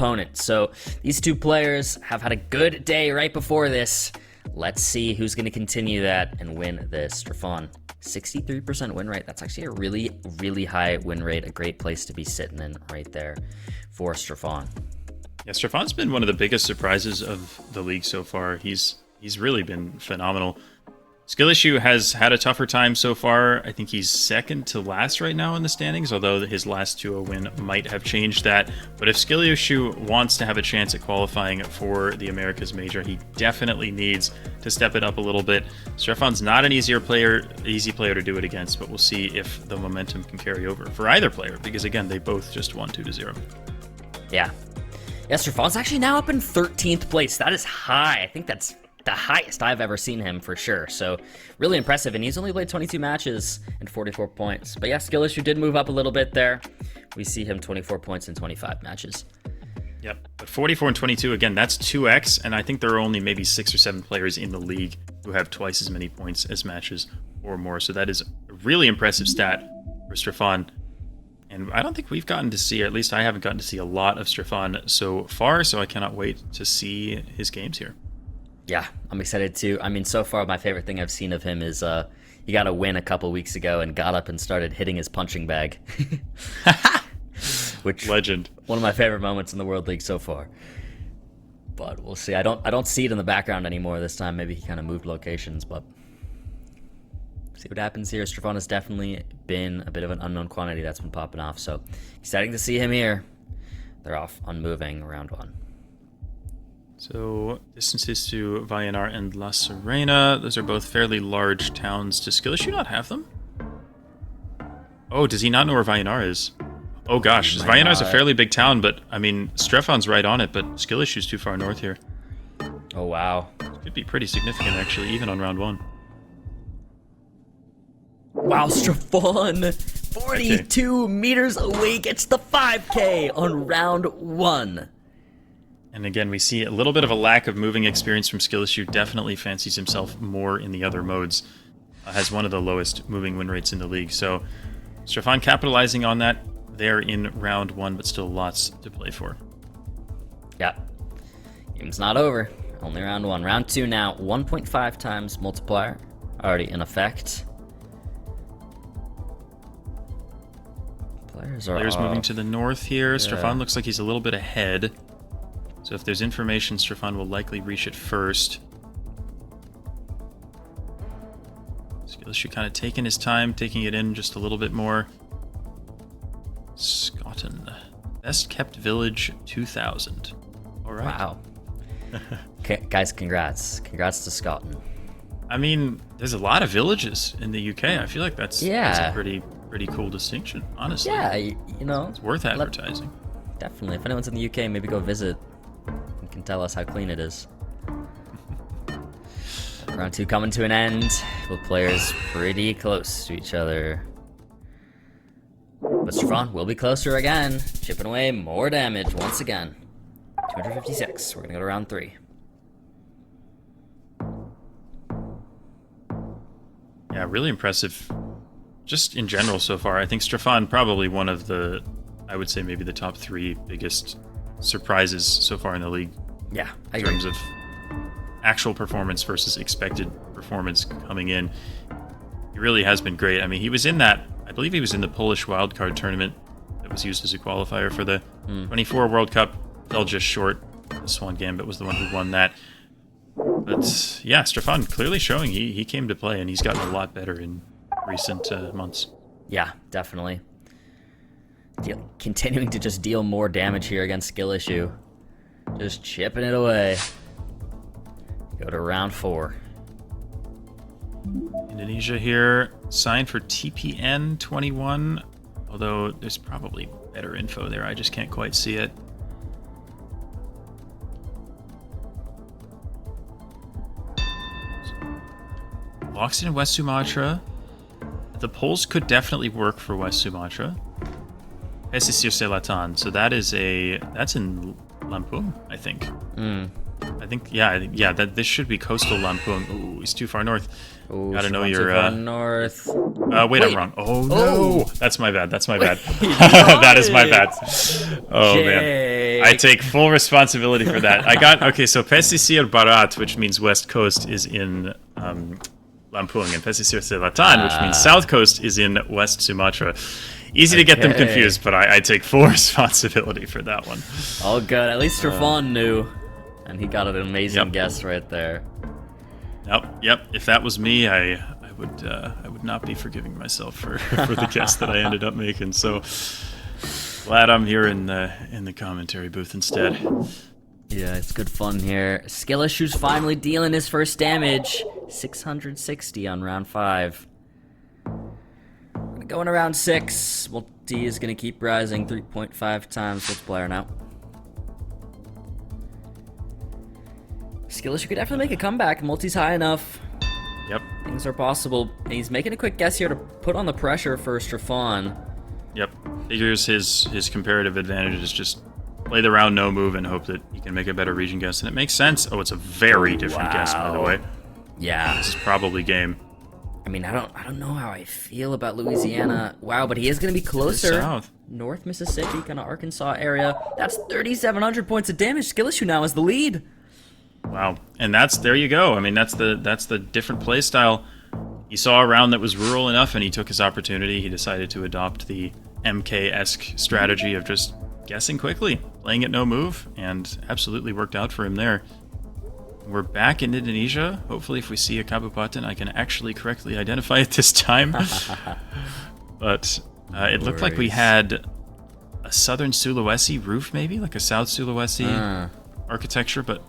opponent. So these two players have had a good day right before this. Let's see who's going to continue that and win this. Strefan, 63% win rate. That's actually a really, really high win rate. A great place to be sitting in right there for Strefan. Yeah, Strefan's been one of the biggest surprises of the league so far. He's really been phenomenal. Skil has had a tougher time so far. I think he's second to last right now in the standings, although his last 2-0 win might have changed that. But if Skil wants to have a chance at qualifying for the Americas Major, he definitely needs to step it up a little bit. Strefan's not an easy player to do it against, but we'll see if the momentum can carry over for either player, because again, they both just won 2-0. Yeah. Yeah, Strefan's actually now up in 13th place. That is high. I think that's the highest I've ever seen him for sure. So really impressive. And he's only played 22 matches and 44 points. But yeah, Skil did move up a little bit there. We see him 24 points in 25 matches. Yep. But 44 and 22, again, that's 2x. And I think there are only maybe 6 or 7 players in the league who have twice as many points as matches or more. So that is a really impressive stat for Strefan. And I don't think we've gotten to see, or at least I haven't gotten to see a lot of Strefan so far. So I cannot wait to see his games here. Yeah, I'm excited too. I mean, so far my favorite thing I've seen of him is he got a win a couple weeks ago and got up and started hitting his punching bag. Which legend. One of my favorite moments in the World League so far. But we'll see. I don't see it in the background anymore this time. Maybe he kind of moved locations, but see what happens here. Strefan has definitely been a bit of an unknown quantity that's been popping off. So exciting to see him here. They're off on moving round 1. So, distances to Vallenar and La Serena. Those are both fairly large towns. Does Skil not have them? Oh, does he not know where Vallenar is? Oh gosh, Vallenar's a fairly big town, but I mean, Strefan's right on it, but Skil is too far north here. Oh wow. Could be pretty significant actually, even on round 1. Wow, Strefan! 42 meters away gets the 5K on round 1. And again, we see a little bit of a lack of moving experience from Skil. Definitely fancies himself more in the other modes. Has one of the lowest moving win rates in the league. So Strefan capitalizing on that there in round 1, but still lots to play for. Yeah. Game's not over. Only round 1. Round 2 now. 1.5 times multiplier. Already in effect. Players moving to the north here. Yeah. Strefan looks like he's a little bit ahead. So if there's information, Strefan will likely reach it first. Skil kind of taking his time, taking it in just a little bit more. Skotten. Best kept village 2000. All right. Wow. Okay, guys, congrats. Congrats to Skotten. I mean, there's a lot of villages in the UK. I feel like that's a pretty cool distinction, honestly. Yeah, you know. It's worth advertising. Definitely. If anyone's in the UK, maybe go visit. Can tell us how clean it is. Round 2 coming to an end. Both players pretty close to each other. But Strefan will be closer again. Chipping away more damage once again. 256. We're going to go to round 3. Yeah, really impressive. Just in general so far. I think Strefan probably one of the, I would say maybe the top 3 biggest surprises so far in the league. Yeah, in terms of actual performance versus expected performance coming in. He really has been great. I mean, he was in that, I believe he was in the Polish wildcard tournament that was used as a qualifier for the 24 World Cup. Fell just short. The Swan Gambit was the one who won that. But yeah, Strefan clearly showing he came to play, and he's gotten a lot better in recent months. Yeah, definitely. Continuing to just deal more damage here against Skil. Just chipping it away. Go to round 4. Indonesia here, signed for TPN 21, although there's probably better info there. I just can't quite see it. Locks in West Sumatra. The polls could definitely work for West Sumatra. Pesisir Selatan. So that's in Lampung, I think. I think, yeah, that this should be coastal Lampung. Ooh, he's too far north. Ooh, gotta know your too far north. Wait, I'm wrong. Oh no, that's my bad. That is my bad. Oh man. I take full responsibility for that. I got okay. So Pesisir Barat, which means West Coast, is in Lampung, and Pesisir Selatan, which means South Coast, is in West Sumatra. Easy to get them confused, but I take full responsibility for that one. All good. At least Strefan knew, and he got an amazing guess right there. Yep. If that was me, I would not be forgiving myself for the guess that I ended up making. So glad I'm here in the commentary booth instead. Yeah, it's good fun here. Skil Issve's finally dealing his first damage. 660 on round 5. Going around 6. Multi is going to keep rising 3.5 times. Let's player now. Skil Issve could definitely make a comeback. Multi's high enough. Yep. Things are possible. And he's making a quick guess here to put on the pressure for Strefan. Yep. Figures his comparative advantage is just play the round no move and hope that he can make a better region guess. And it makes sense. Oh, it's a very different guess, by the way. Yeah. This is probably game. I mean, I don't know how I feel about Louisiana. Wow, but he is going to be closer. South. North Mississippi, kind of Arkansas area. That's 3,700 points of damage. Skil Issve now is the lead. Wow. And there you go. I mean, that's the different play style. He saw a round that was rural enough and he took his opportunity. He decided to adopt the MK-esque strategy of just guessing quickly, playing it no move, and absolutely worked out for him there. We're back in Indonesia. Hopefully if we see a kabupaten, I can actually correctly identify it this time. But it looked like we had a southern Sulawesi roof, maybe? Like a South Sulawesi architecture, but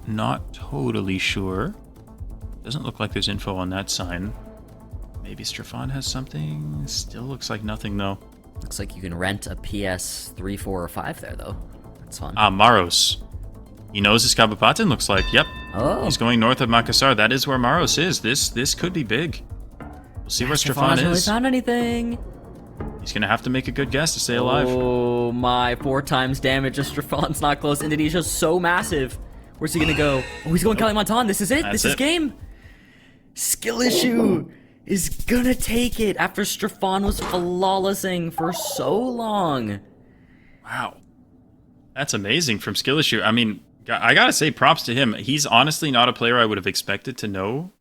not totally sure. Doesn't look like there's info on that sign. Maybe Strefan has something. Still looks like nothing, though. Looks like you can rent a PS 3, 4, or 5 there, though. That's fun. Maros. He knows his kabupaten, looks like. Yep. Oh. He's going north of Makassar. That is where Maros is. This could be big. We'll see where Strefan hasn't really is. found anything. He's going to have to make a good guess to stay alive. Oh, my. 4 times damage. Just Strefan's not close. Indonesia's so massive. Where's he going to go? Oh, he's going Kalimantan. This is it. This is game. Skil Issve is going to take it after Strefan was flawlessing for so long. Wow. That's amazing from Skil Issve. I mean, I gotta say props to him. He's honestly not a player I would have expected to know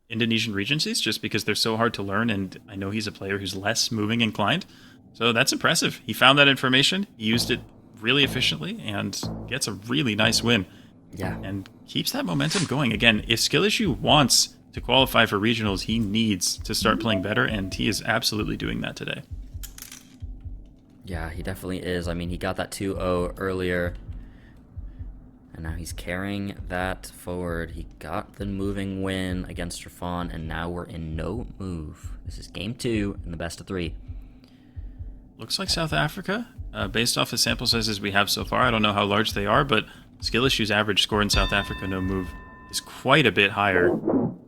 Indonesian regencies just because they're so hard to learn, and I know he's a player who's less moving inclined. So that's impressive. He found that information, he used it really efficiently, and gets a really nice win. Yeah. And keeps that momentum going. Again, if Skil Issve wants to qualify for regionals, he needs to start playing better, and he is absolutely doing that today. Yeah, he definitely is. I mean, he got that 2-0 earlier. And now he's carrying that forward. He got the moving win against Strefan, and now we're in no move. This is game 2 in the best of 3. Looks like South Africa. Based off the sample sizes we have so far, I don't know how large they are, but Skil Issve's average score in South Africa no move is quite a bit higher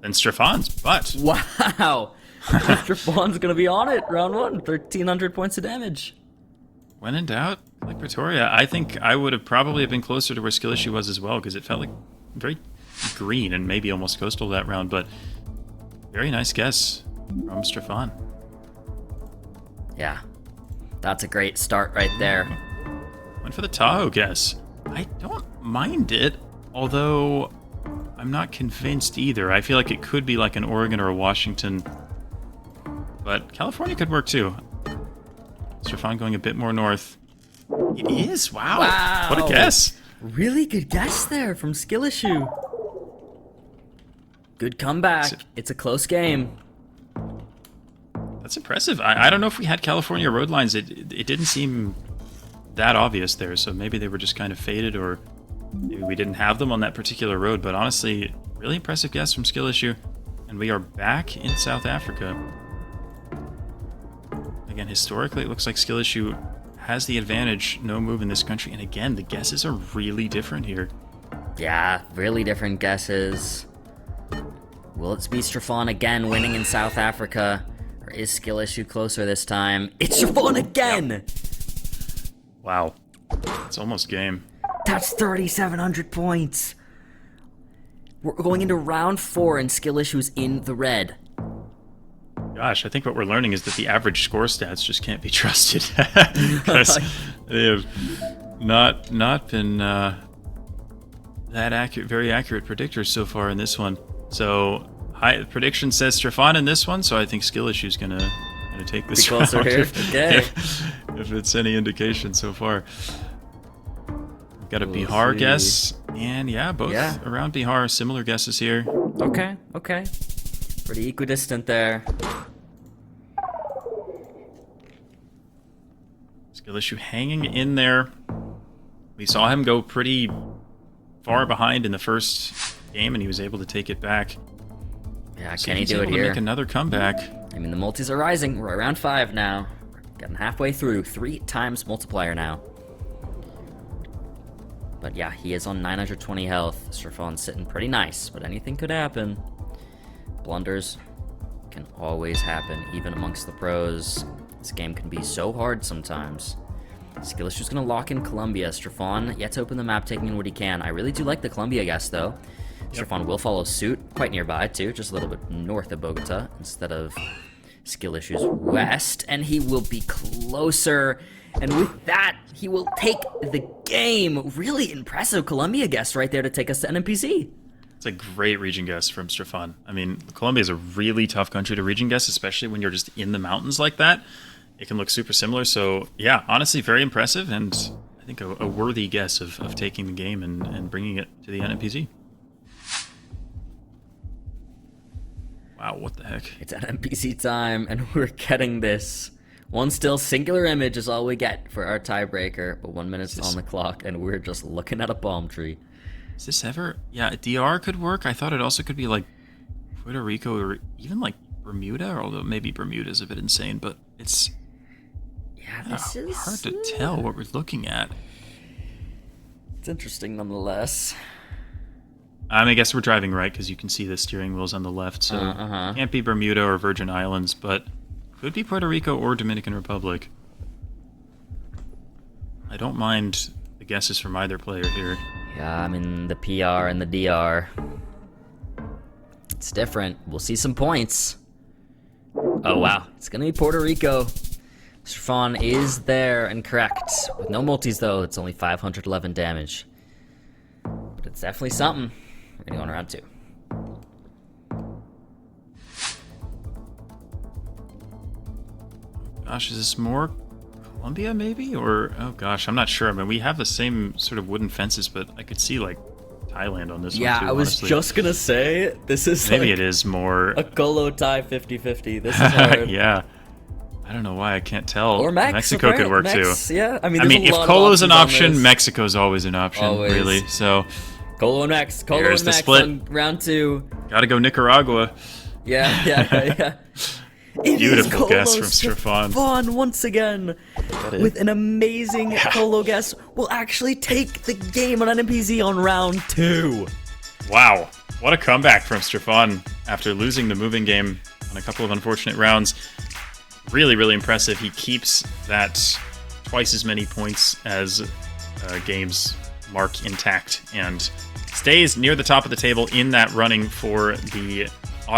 than Strefan's, but... Wow! Strefan's going to be on it. Round 1, 1,300 points of damage. When in doubt, like Pretoria, I think I would have probably been closer to where Skil Issve was as well, because it felt like very green and maybe almost coastal that round, but very nice guess from Strefan. Yeah, that's a great start right there. Went for the Tahoe guess. I don't mind it, although I'm not convinced either. I feel like it could be like an Oregon or a Washington, but California could work too. Strefan going a bit more north. It is? Wow. What a guess. Really good guess there from Skil Issve. Good comeback. It's a close game. That's impressive. I don't know if we had California road lines. It didn't seem that obvious there, so maybe they were just kind of faded, or maybe we didn't have them on that particular road. But honestly, really impressive guess from Skil Issve. And we are back in South Africa. Again, historically, it looks like Skil Issve has the advantage, no move in this country. And again, the guesses are really different here. Yeah, really different guesses. Will it be Strefan again winning in South Africa? Or is Skil Issve closer this time? It's Strefan again! Yep. Wow. It's almost game. That's 3,700 points. We're going into round 4 and Skil Issve's in the red. Gosh, I think what we're learning is that the average score stats just can't be trusted. Because they have not been that accurate, very accurate predictors so far in this one. So high prediction says Strefan in this one, so I think Skill Issue's gonna take this Be closer round here. Okay. if it's any indication so far. Got a We'll Bihar see. guess, and yeah, both around Bihar, similar guesses here. Okay. Pretty equidistant there. Skill Issue hanging in there. We saw him go pretty far behind in the first game, and he was able to take it back. Yeah, So can he he's do it able to here? make another comeback. I mean, the multis are rising. We're around 5 now. Getting halfway through. 3 times multiplier now. But yeah, he is on 920 health. Strefan's sitting pretty nice, but anything could happen. Blunders can always happen, even amongst the pros. This game can be so hard sometimes. Skil Issue's gonna lock in Colombia. Strefan yet to open the map, taking in what he can. I really do like the Colombia guess, though. Strefan will follow suit, quite nearby, too, just a little bit north of Bogota, instead of Skil Issue's west, and he will be closer. And with that, he will take the game. Really impressive Colombia guess right there to take us to NMPC. It's a great region guess from Strefan. I mean, Colombia is a really tough country to region guess, especially when you're just in the mountains like that. It can look super similar. So, yeah, honestly, very impressive, and I think a worthy guess of taking the game and bringing it to the NMPC. Wow, what the heck? It's NMPC time, and we're getting this. One still singular image is all we get for our tiebreaker, but 1 minute's on the clock, and we're just looking at a palm tree. Is this ever... Yeah, DR could work. I thought it also could be like Puerto Rico or even like Bermuda, although maybe Bermuda's a bit insane, but it's Yeah, this is hard to tell what we're looking at. It's interesting nonetheless. I guess we're driving right because you can see the steering wheels on the left, so can't be Bermuda or Virgin Islands, but could be Puerto Rico or Dominican Republic. I don't mind the guesses from either player here. Yeah, I mean, the PR and the DR. It's different. We'll see some points. Oh, wow. It's going to be Puerto Rico. Strefan is there and correct. With no multis, though, it's only 511 damage. But it's definitely something. We're going to go on round 2. Gosh, is this more Colombia, maybe? Or, oh gosh, I'm not sure. I mean, we have the same sort of wooden fences, but I could see, like, Thailand on this one, too, I was honestly. just going to say, this is Maybe like it is more... a Colo tie 50-50. This is hard. Yeah. I don't know why I can't tell. Or Mex, Mexico could work, Mex, too. Yeah, I mean, If lot of Colo's an options on option, this. Mexico's always an option, Always. really. So, Colo and Mex. Colo Here's and the Mex split. on round 2. gotta go Nicaragua. Yeah. It is Beautiful guess from Colo Strefan. Strefan once again with an amazing Colo guess. Will actually take the game on NMPC on round 2. Wow. What a comeback from Strefan after losing the moving game on a couple of unfortunate rounds. Really, really impressive. He keeps that twice as many points as games mark intact and stays near the top of the table in that running for the